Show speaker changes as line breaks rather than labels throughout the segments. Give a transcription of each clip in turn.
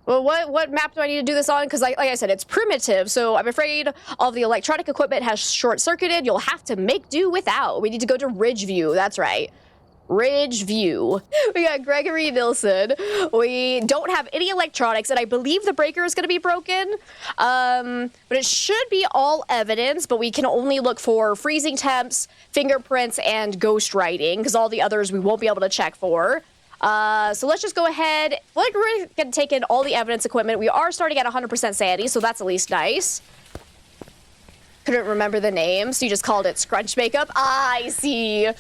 Well, what map do I need to do this on? Because like I said, it's primitive, so I'm afraid all of the electronic equipment has short-circuited. You'll have to make do without. We need to go to Ridge View. That's right. Ridge View. We got Gregory Nilsson. We don't have any electronics, and I believe the breaker is going to be broken. But it should be all evidence, but we can only look for freezing temps, fingerprints, and ghost writing, because all the others we won't be able to check for. So let's just go ahead. We're going to take in all the evidence equipment. We are starting at 100% sanity, so that's at least nice. Couldn't remember the name, so you just called it Scrunch Makeup. I see.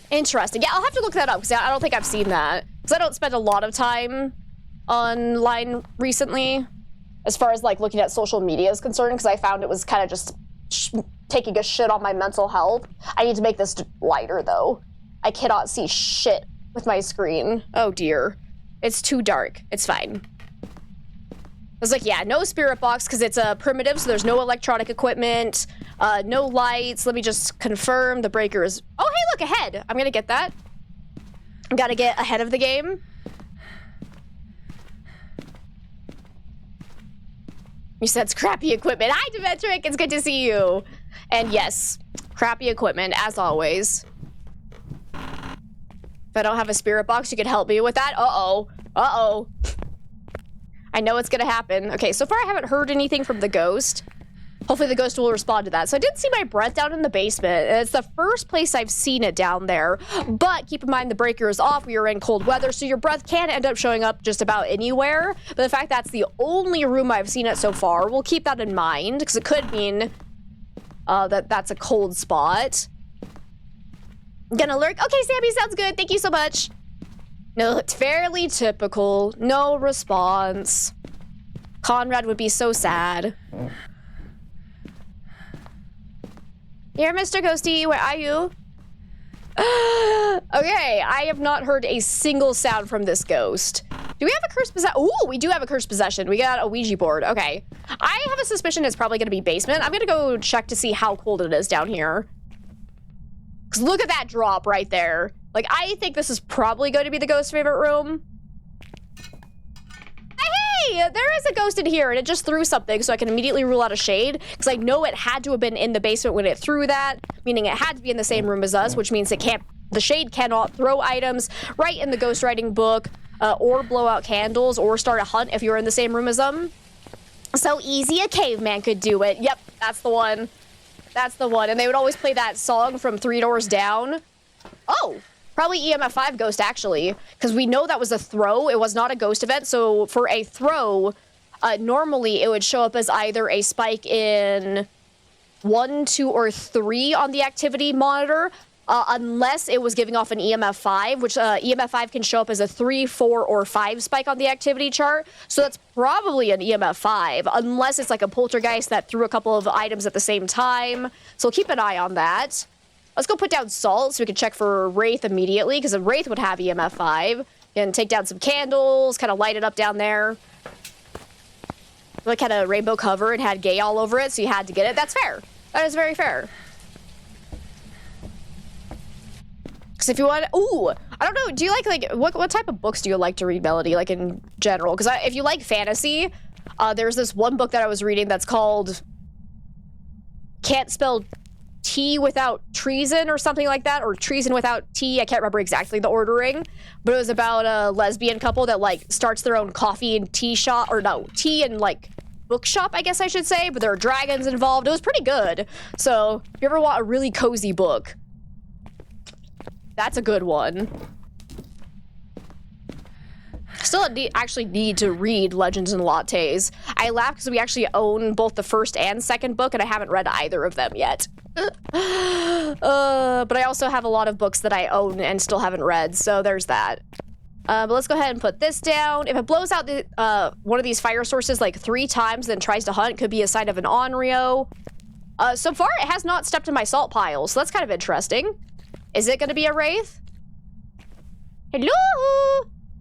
Interesting. Yeah, I'll have to look that up because I don't think I've seen that. Because I don't spend a lot of time online recently as far as like looking at social media is concerned, because I found it was kind of just taking a shit on my mental health. I need to make this lighter though. I cannot see shit with my screen. Oh dear. It's too dark. It's fine. I was like, yeah, no spirit box because it's a primitive, so there's no electronic equipment, no lights. Let me just confirm the breaker is... Oh, hey, look, ahead. I'm gonna get that. I gotta get ahead of the game. You said it's crappy equipment. Hi, Demetric. It's good to see you. And yes, crappy equipment, as always. If I don't have a spirit box, you could help me with that. Uh-oh. Uh-oh. I know it's gonna happen. Okay, so far I haven't heard anything from the ghost. Hopefully the ghost will respond to that. So I did see my breath down in the basement. It's the first place I've seen it down there. But keep in mind the breaker is off. We are in cold weather, so your breath can end up showing up just about anywhere. But the fact that's the only room I've seen it so far, we'll keep that in mind, because it could mean that's a cold spot. Gonna lurk. Okay, Sammy, sounds good. Thank you so much. No, it's fairly typical. No response. Conrad would be so sad. Here, Mr. Ghosty, where are you? Okay, I have not heard a single sound from this ghost. Do we have a cursed possession? Ooh, we do have a cursed possession. We got a Ouija board. Okay. I have a suspicion it's probably going to be basement. I'm going to go check to see how cold it is down here. Because look at that drop right there. Like, I think this is probably going to be the ghost's favorite room. Hey, there is a ghost in here, and it just threw something, so I can immediately rule out a shade, because I know it had to have been in the basement when it threw that, meaning it had to be in the same room as us, which means the shade cannot throw items right in the ghostwriting book, or blow out candles, or start a hunt if you're in the same room as them. So easy a caveman could do it. Yep, that's the one. That's the one. And they would always play that song from Three Doors Down. Oh, probably EMF 5 ghost, actually, because we know that was a throw. It was not a ghost event. So for a throw, normally it would show up as either a spike in 1, 2, or 3 on the activity monitor, unless it was giving off an EMF 5, which EMF 5 can show up as a 3, 4, or 5 spike on the activity chart. So that's probably an EMF 5, unless it's like a poltergeist that threw a couple of items at the same time. So keep an eye on that. Let's go put down salt so we can check for Wraith immediately, because a Wraith would have EMF 5. And take down some candles, kind of light it up down there. Like had a rainbow cover and had gay all over it, so you had to get it. That's fair. That is very fair. Because if you want, ooh, I don't know, do you like what type of books do you like to read, Melody, like in general? Because if you like fantasy, there's this one book that I was reading that's called Can't Spell Tea Without Treason or something like that, or Treason Without Tea. I can't remember exactly the ordering, but it was about a lesbian couple that like starts their own coffee and tea shop, or no, tea and like bookshop, I guess I should say, but there are dragons involved. It was pretty good. So if you ever want a really cozy book, that's a good one. Still actually need to read Legends and Lattes. I laugh because we actually own both the first and second book, and I haven't read either of them yet. But I also have a lot of books that I own and still haven't read, so there's that. But let's go ahead and put this down. If it blows out the one of these fire sources like 3 times, then tries to hunt, it could be a sign of an Onryo. So far, it has not stepped in my salt pile, so that's kind of interesting. Is it going to be a Wraith? Hello?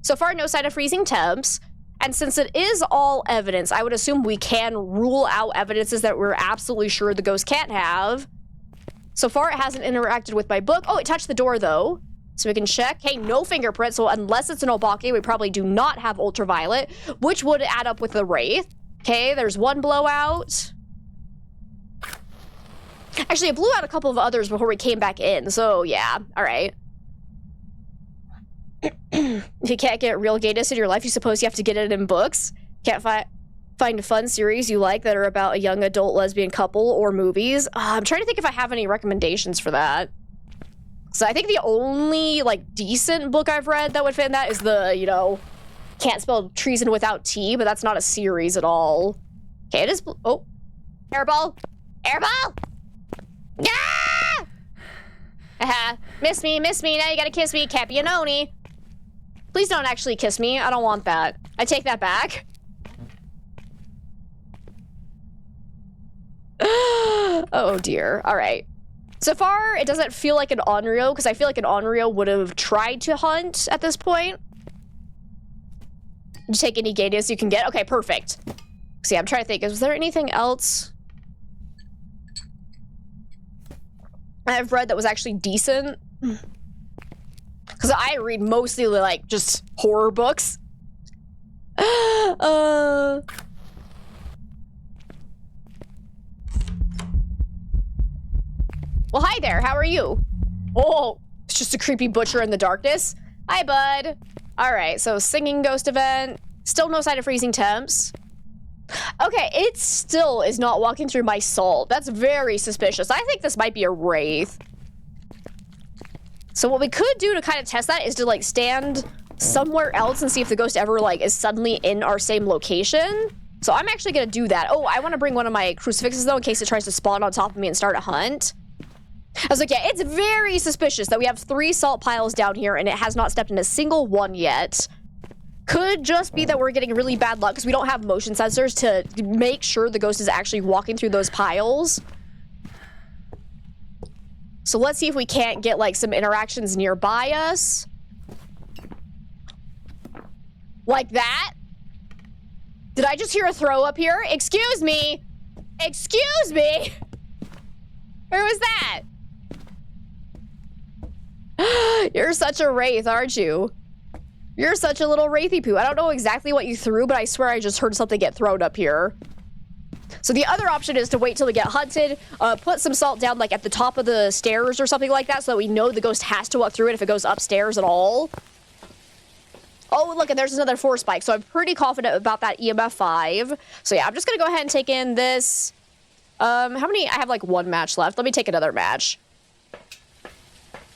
So far, no sign of freezing temps. And since it is all evidence, I would assume we can rule out evidences that we're absolutely sure the ghost can't have. So far, it hasn't interacted with my book. Oh, it touched the door, though. So we can check. Hey, no fingerprint, so unless it's an Obake, we probably do not have ultraviolet, which would add up with the Wraith. Okay, there's one blowout. Actually, it blew out a couple of others before we came back in, so yeah, all right. If you can't get real gayness in your life, you suppose you have to get it in books? Can't find a fun series you like that are about a young adult lesbian couple or movies? I'm trying to think if I have any recommendations for that. So I think the only, like, decent book I've read that would fit in that is the, you know, Can't Spell Treason Without T, but that's not a series at all. Okay, it is... Oh. Airball! Airball! Yeah! Miss me, now you gotta kiss me, Capianoni. Please don't actually kiss me, I don't want that. I take that back. Oh dear, alright. So far, it doesn't feel like an Onryo, because I feel like an Onryo would have tried to hunt at this point. You take any gayness you can get? Okay, perfect. See, I'm trying to think, is there anything else I've read that was actually decent? Because I read mostly, like, just horror books. Well, hi there, how are you? Oh, it's just a creepy butcher in the darkness. Hi, bud. All right, so singing ghost event. Still no sign of freezing temps. Okay, it still is not walking through my salt. That's very suspicious. I think this might be a wraith. So what we could do to kind of test that is to, like, stand somewhere else and see if the ghost ever, like, is suddenly in our same location. So I'm actually gonna do that. Oh, I want to bring one of my crucifixes, though, in case it tries to spawn on top of me and start a hunt. I was like, yeah, it's very suspicious that we have 3 salt piles down here and it has not stepped in a single one yet. Could just be that we're getting really bad luck because we don't have motion sensors to make sure the ghost is actually walking through those piles. So let's see if we can't get, like, some interactions nearby us. Like that? Did I just hear a throw up here? Excuse me. Excuse me. Where was that? You're such a wraith, aren't you? You're such a little wraithy poo. I don't know exactly what you threw, but I swear I just heard something get thrown up here. So the other option is to wait till we get hunted, put some salt down, like, at the top of the stairs or something like that, so that we know the ghost has to walk through it if it goes upstairs at all. Oh, look, and there's another 4 spike, so I'm pretty confident about that EMF 5. So yeah, I'm just gonna go ahead and take in this. How many? I have, like, 1 match left. Let me take another match.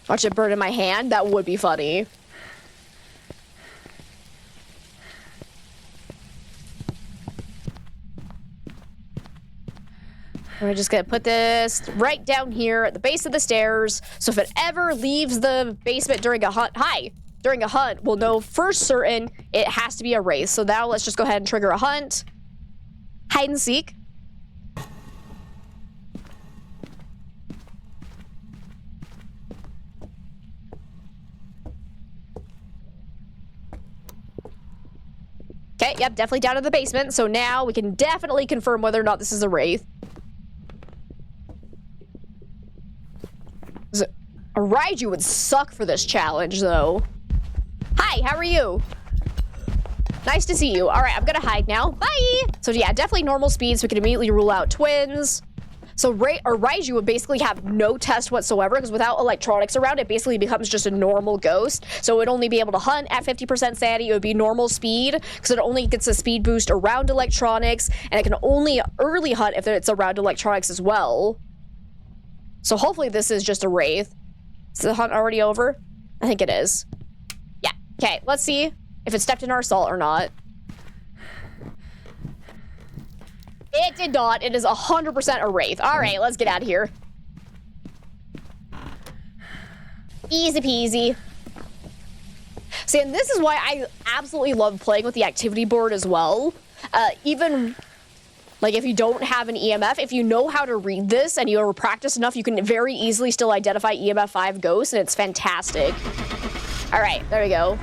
Watch it burn in my hand. That would be funny. We're just gonna put this right down here at the base of the stairs. So if it ever leaves the basement during a hunt, during a hunt, we'll know for certain it has to be a wraith. So now let's just go ahead and trigger a hunt. Hide and seek. Okay, yep, definitely down in the basement. So now we can definitely confirm whether or not this is a wraith. A Raiju would suck for this challenge, though. Hi, how are you? Nice to see you. All right, I'm gonna hide now. Bye! So yeah, definitely normal speed, so we can immediately rule out twins. So Raiju would basically have no test whatsoever, because without electronics around, it basically becomes just a normal ghost. So it would only be able to hunt at 50% sanity. It would be normal speed, because it only gets a speed boost around electronics, and it can only early hunt if it's around electronics as well. So hopefully this is just a wraith. Is the hunt already over? I think it is. Yeah. Okay, let's see if it stepped in our salt or not. It did not. It is 100% a wraith. All right, let's get out of here. Easy peasy. See, and this is why I absolutely love playing with the activity board as well. Even, like, if you don't have an EMF, if you know how to read this and you practice enough, you can very easily still identify EMF 5 ghosts, and it's fantastic. All right, there we go.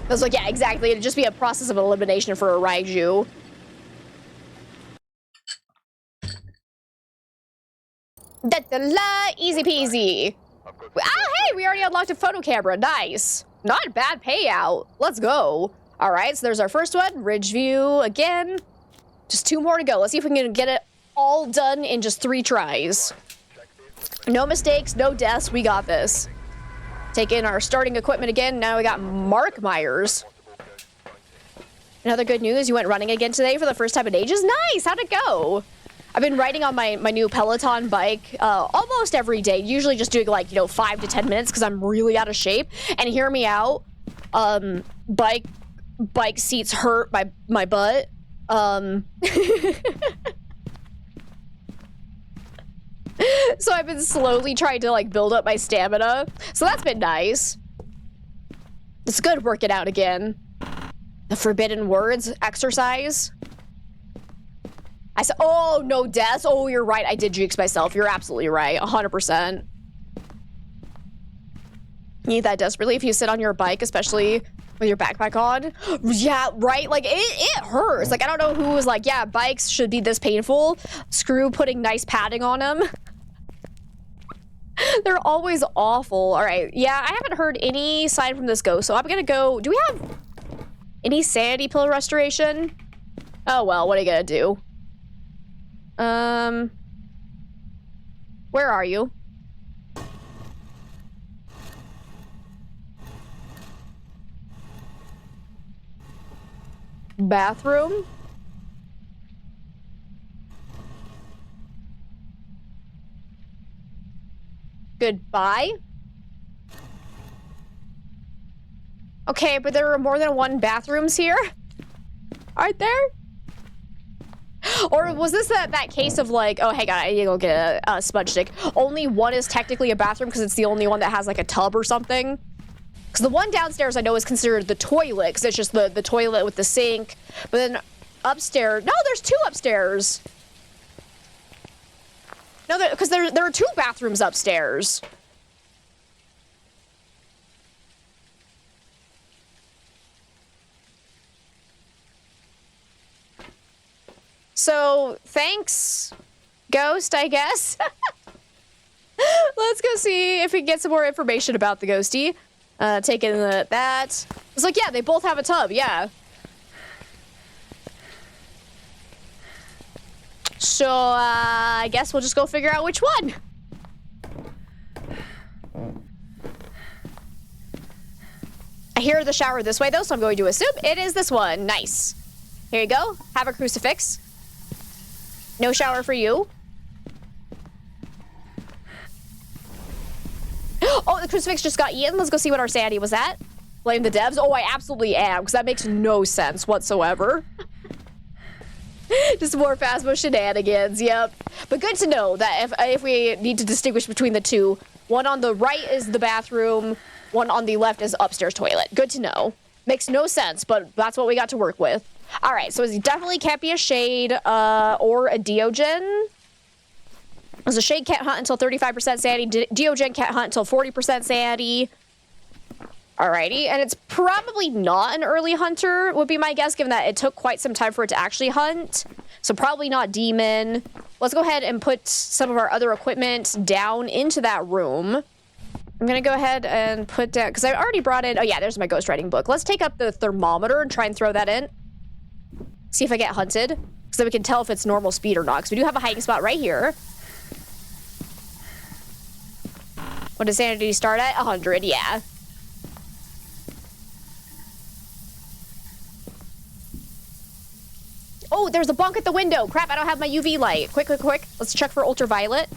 I was like, yeah, exactly. It'd just be a process of elimination for a Raiju. Da-da-la, easy peasy. Hey, we already unlocked a photo camera. Nice. Not a bad payout. Let's go. All right, so there's our first one. Ridge view again. Just 2 more to go. Let's see if we can get it all done in just 3 tries. No mistakes, no deaths. We got this. Take in our starting equipment again. Now we got Mark Myers. Another good news, you went running again today for the first time in ages. Nice, how'd it go? I've been riding on my new Peloton bike almost every day. Usually just doing like, 5 to 10 minutes because I'm really out of shape. And hear me out, bike seats hurt my butt. So I've been slowly trying to like build up my stamina. So that's been nice. It's good working out again. The forbidden words exercise. I said, oh, no deaths. Oh, you're right. I did jinx myself. You're absolutely right. 100%. You need that desperately if you sit on your bike, especially with your backpack on. Yeah, right? Like, it hurts. Like, I don't know who was like, yeah, bikes should be this painful. Screw putting nice padding on them. They're always awful. All right. Yeah, I haven't heard any sign from this ghost, so I'm gonna go. Do we have any sanity pill restoration? Oh, well, what are you gonna do? Where are you? Bathroom? Goodbye? Okay, but there are more than 1 bathrooms here? Aren't there? Or was this that case of like, oh, hey, God, I need to go get a smudge stick. Only 1 is technically a bathroom because it's the only one that has like a tub or something? Because the one downstairs I know is considered the toilet because it's just the toilet with the sink. But then upstairs, no, there's 2 upstairs. No, because there are 2 bathrooms upstairs. So, thanks, ghost, I guess. Let's go see if we can get some more information about the ghosty. Taking that. It's like, yeah, they both have a tub, yeah. So, I guess we'll just go figure out which one. I hear the shower this way, though, so I'm going to assume it is this one. Nice. Here you go. Have a crucifix. No shower for you. Oh, the crucifix just got eaten. Let's go see what our sanity was at. Blame the devs. Oh, I absolutely am, because that makes no sense whatsoever. Just more Phasmo shenanigans, yep. But good to know that if we need to distinguish between the 2, one on the right is the bathroom, one on the left is upstairs toilet. Good to know. Makes no sense, but that's what we got to work with. All right, so it definitely can't be a shade or a Diogen. Because a shade can't hunt until 35% sanity. Diogen can't hunt until 40% sanity. Alrighty, and it's probably not an early hunter, would be my guess, given that it took quite some time for it to actually hunt. So probably not demon. Let's go ahead and put some of our other equipment down into that room. I'm gonna go ahead and put down, because I already brought in, oh yeah, there's my ghostwriting book. Let's take up the thermometer and try and throw that in. See if I get hunted, because then we can tell if it's normal speed or not, because we do have a hiding spot right here. What does sanity start at? 100, yeah. Oh, there's a bunk at the window. Crap, I don't have my UV light. Quick, quick, quick. Let's check for ultraviolet.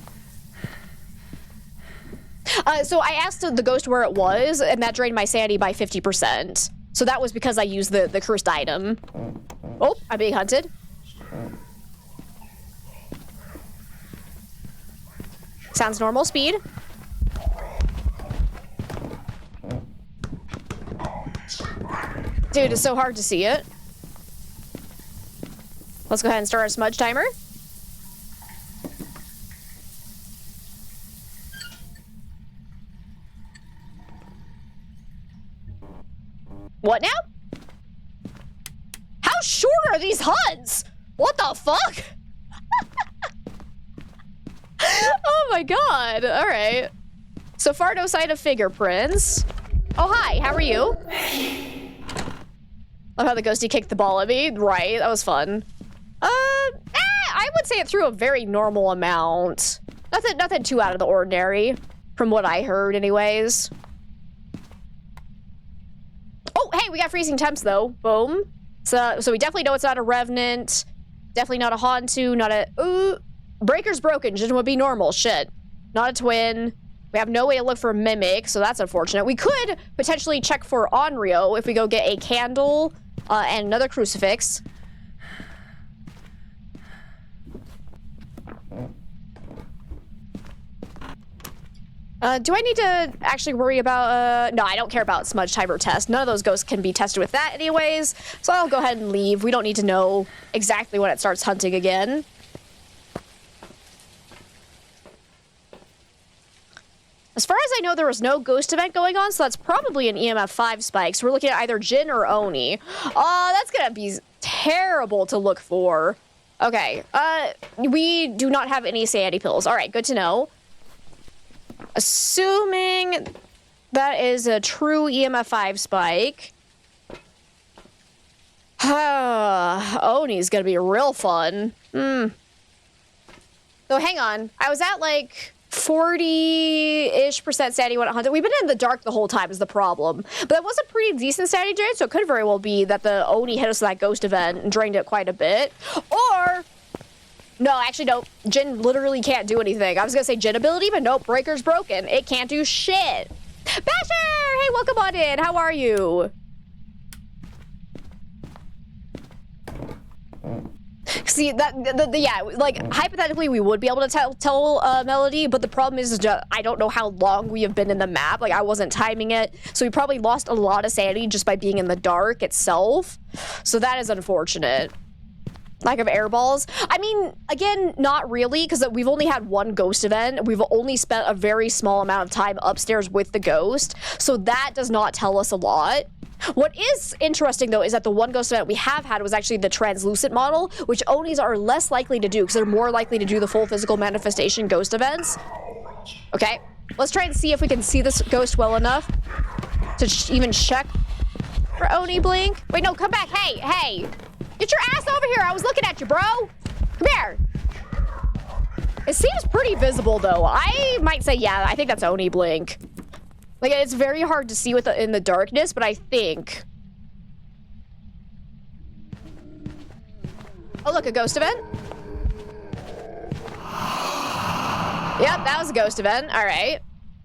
So I asked the ghost where it was, and that drained my sanity by 50%. So that was because I used the cursed item. Oh, I'm being hunted. Sounds normal speed. Dude, it's so hard to see it. Let's go ahead and start our smudge timer. What now? How short are these HUDs? What the fuck? Oh my god. All right. So far, no sign of fingerprints. Oh, hi, how are you? Love how the ghosty kicked the ball at me. Right, that was fun. I would say it threw a very normal amount. Nothing too out of the ordinary, from what I heard anyways. Oh, hey, we got freezing temps though. Boom. So we definitely know it's not a revenant. Definitely not a Hantu, not a... Breaker's broken, just would be normal, shit. Not a twin. We have no way to look for a mimic, so that's unfortunate. We could potentially check for Onryo if we go get a candle and another crucifix. Do I need to actually worry about, no, I don't care about smudge timer test. None of those ghosts can be tested with that anyways, so I'll go ahead and leave. We don't need to know exactly when it starts hunting again. As far as I know, there was no ghost event going on, so that's probably an EMF 5 spike. So we're looking at either Jinn or Oni. Oh, that's gonna be terrible to look for. Okay, we do not have any sanity pills. All right, good to know. Assuming that is a true EMF 5 spike. Oni's gonna be real fun. So hang on, I was at like 40-ish% sanity when it hunted. We've been in the dark the whole time is the problem. But that was a pretty decent sanity drain, so it could very well be that the Oni hit us with that ghost event and drained it quite a bit. Or... no, actually, no. Jinn literally can't do anything. I was gonna say Jinn ability, but nope, Breaker's broken. It can't do shit. Basher! Hey, welcome on in. How are you? See, yeah, like, hypothetically, we would be able to tell Melody, but the problem is just, I don't know how long we have been in the map. Like, I wasn't timing it, so we probably lost a lot of sanity just by being in the dark itself. So that is unfortunate. Lack of air balls. I mean, again, not really, because we've only had one ghost event. We've only spent a very small amount of time upstairs with the ghost, so that does not tell us a lot. What is interesting, though, is that the one ghost event we have had was actually the translucent model, which Onis are less likely to do, because they're more likely to do the full physical manifestation ghost events. Okay, let's try and see if we can see this ghost well enough to even check for Oni blink. Wait, no, come back. Hey, hey. Get your ass over here. I was looking at you, bro. Come here. It seems pretty visible, though. I might say, yeah, I think that's Oni blink. Like, it's very hard to see with in the darkness, but I think... oh, look, a ghost event. Yep, that was a ghost event. All right.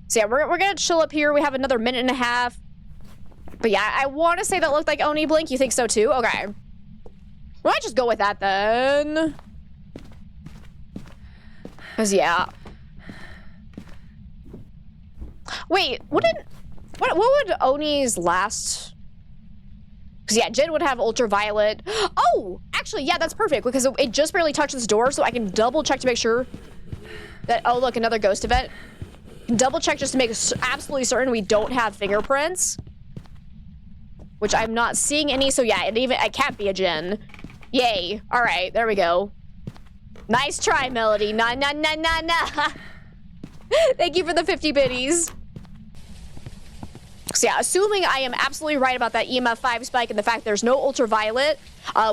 So, yeah, we're going to chill up here. We have another minute and a half. But, yeah, I want to say that looked like Oni blink. You think so, too? Okay. Why don't I just go with that, then? Because, yeah. Wait, what would Oni's last... because, yeah, Jinn would have ultraviolet. Oh, actually, yeah, that's perfect, because it just barely touched this door, so I can double check to make sure that... oh, look, another ghost event. Double check just to make absolutely certain we don't have fingerprints. Which I'm not seeing any, so yeah, it can't be a Jinn. Yay. All right, there we go. Nice try, Melody. Nah. Thank you for the 50 biddies. So yeah, assuming I am absolutely right about that EMF 5 spike and the fact there's no ultraviolet,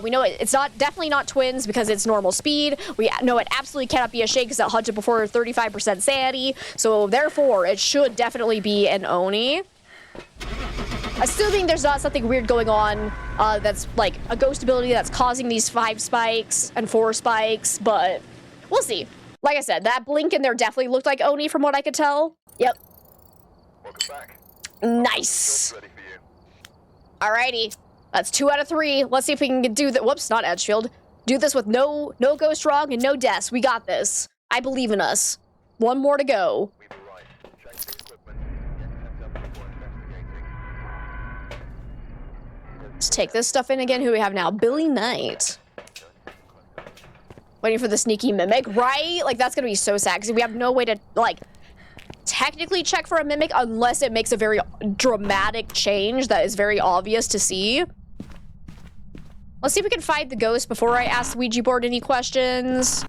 we know it's definitely not twins because it's normal speed. We know it absolutely cannot be a shade because it hunted before 35% sanity. So therefore, it should definitely be an Oni. Assuming there's not something weird going on that's like a ghost ability that's causing these 5 spikes and 4 spikes, but we'll see. Like I said, that blink in there definitely looked like Oni from what I could tell. Yep.
Welcome back.
Nice. Alrighty. That's 2 out of 3. Let's see if we can do that. Whoops, not Edgefield. Do this with no ghost wrong and no deaths. We got this. I believe in us. One more to go. Let's take this stuff in again. Who do we have now? Billy Knight. Waiting for the sneaky mimic, right? Like, that's gonna be so sad because we have no way to, like, technically check for a mimic unless it makes a very dramatic change that is very obvious to see. Let's see if we can find the ghost before I ask the Ouija board any questions.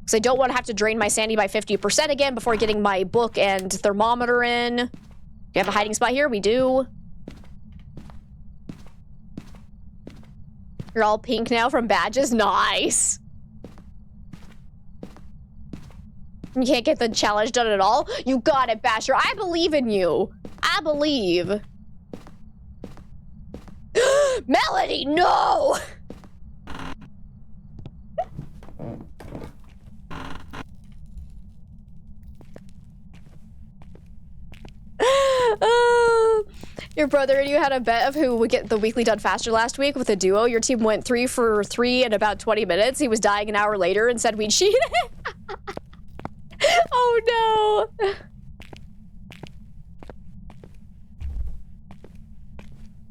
Because I don't want to have to drain my sanity by 50% again before getting my book and thermometer in. Do you have a hiding spot here? We do. You're all pink now from badges? Nice. You can't get the challenge done at all? You got it, Basher. I believe in you. I believe. Melody, no! Your brother and you had a bet of who would get the weekly done faster last week with a duo. Your team went 3 for 3 in about 20 minutes. He was dying an hour later and said we cheated. Oh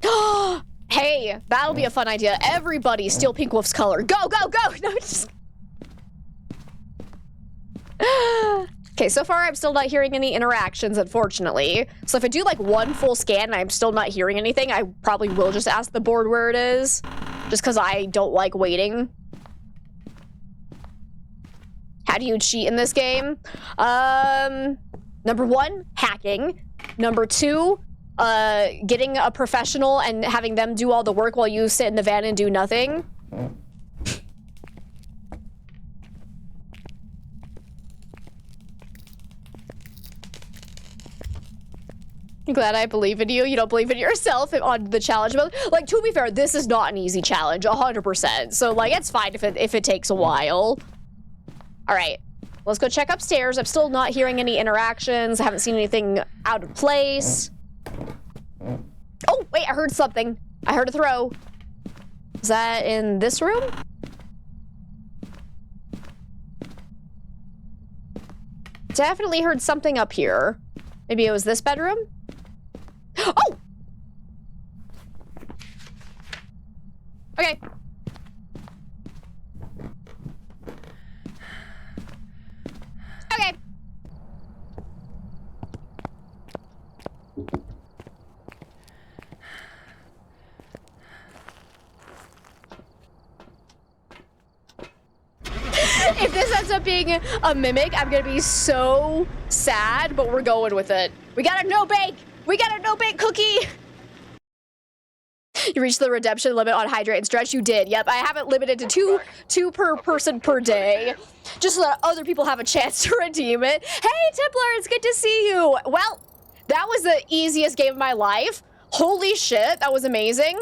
no. Hey, that'll be a fun idea. Everybody steal Pink Wolf's color. Go, go, go! No, just... Okay, so far I'm still not hearing any interactions, unfortunately. So if I do like one full scan and I'm still not hearing anything, I probably will just ask the board where it is. Just because I don't like waiting. How do you cheat in this game? Number 1, hacking. Number 2, getting a professional and having them do all the work while you sit in the van and do nothing. I'm glad I believe in you. You don't believe in yourself on the challenge mode. Like, to be fair, this is not an easy challenge, 100%. So, like, it's fine if it takes a while. All right, let's go check upstairs. I'm still not hearing any interactions. I haven't seen anything out of place. Oh, wait, I heard something. I heard a throw. Is that in this room? Definitely heard something up here. Maybe it was this bedroom? Oh! Okay. Okay. If this ends up being a mimic, I'm gonna be so sad, but we're going with it. We got a no-bake! We got a no-bake cookie! You reached the redemption limit on hydrate and stretch. You did. Yep, I have it limited to two per person per day, just so that other people have a chance to redeem it. Hey, Templar, it's good to see you. Well, that was the easiest game of my life. Holy shit, that was amazing.